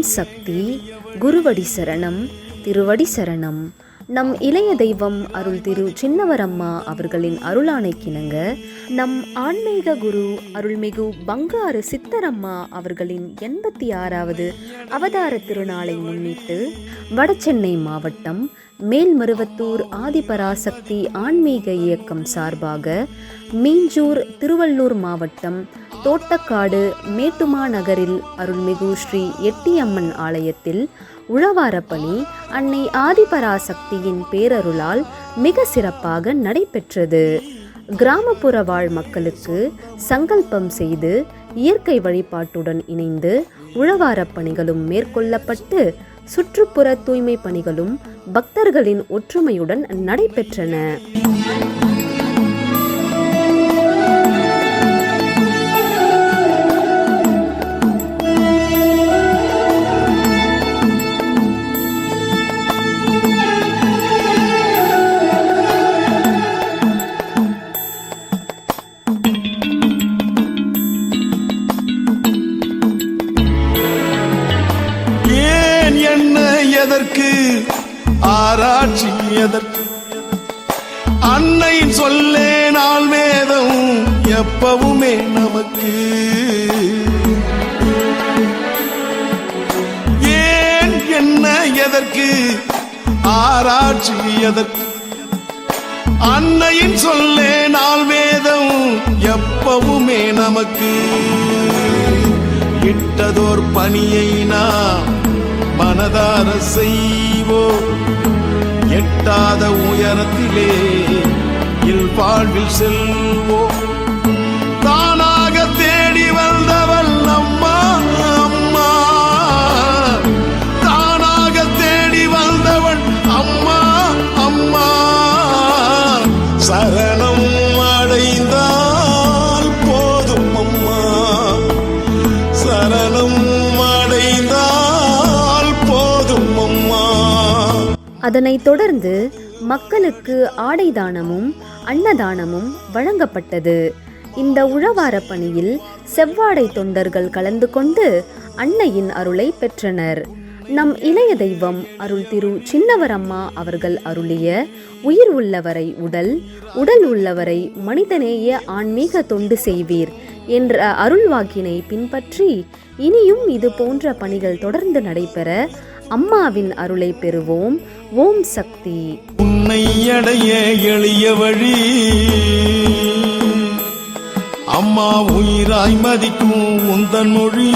ஓம் சக்தி. குருவடி சரணம், திருவடி சரணம். நம் இளைய தெய்வம் அருள் திரு சின்னவரம்மா அவர்களின் அருளாணைக்கிணங்க நம் ஆன்மீக குரு அருள்மிகு பங்காரு சித்தரம்மா அவர்களின் 86வது அவதார திருநாளை முன்னிட்டு வடசென்னை மாவட்டம் மேல்மருவத்தூர் ஆதிபராசக்தி ஆன்மீக இயக்கம் சார்பாக மீஞ்சூர் திருவள்ளூர் மாவட்டம் தோட்டக்காடு மேட்டுமா நகரில் அருள்மிகு ஸ்ரீ எட்டியம்மன் ஆலயத்தில் உழவாரப்பணி அன்னை ஆதிபராசக்தியின் பேரருளால் மிக சிறப்பாக நடைபெற்றது. கிராமப்புற வாழ் மக்களுக்கு சங்கல்பம் செய்து இயற்கை வழிபாட்டுடன் இணைந்து உழவாரப்பணிகளும் மேற்கொள்ளப்பட்டு சுற்றுப்புற தூய்மை பணிகளும் பக்தர்களின் ஒற்றுமையுடன் நடைபெற்றன. எதற்கு ஆராய்ச்சி எதற்கு? அன்னையின் சொல்லே நாள் வேதம் எப்பவுமே நமக்கு. ஏன் என்ன எதற்கு ஆராய்ச்சி எதற்கு? அன்னையின் சொல்லே நாள் வேதம் எப்பவுமே நமக்கு. இட்டதோர் பணியை நாம் மனதார செய்வோம், எட்டாத உயரத்திலே இல்வாழ்வில் செல்வோம். தானாக தேடி வந்தவள் அம்மா அம்மா, தானாக தேடி வந்தவள் அம்மா அம்மா. சரணம் அடைந்தால் போதும் அம்மா, சரணம் அதனைத் தொடர்ந்து மக்களுக்கு ஆடை தானமும் அன்னதானமும் வழங்கப்பட்டது. இந்த உழவார பணியில் செவ்வாடை தொண்டர்கள் கலந்து கொண்டு அன்னையின் அருளை பெற்றனர். நம் இளைய தெய்வம் அருள் திரு சின்னவரம்மா அவர்கள் அருளிய உயிர் உள்ளவரை உடல், உடல் உள்ளவரை மனிதநேய ஆன்மீக தொண்டு செய்வீர் என்ற அருள் வாக்கினை பின்பற்றி இனியும் இது போன்ற பணிகள் தொடர்ந்து நடைபெற அம்மாவின் அருளை பெறுவோம். ஓம் சக்தி. உன்னை அடைய எளிய வழி அம்மா, உயிராய் மதிக்கும் உந்தன் மொழி.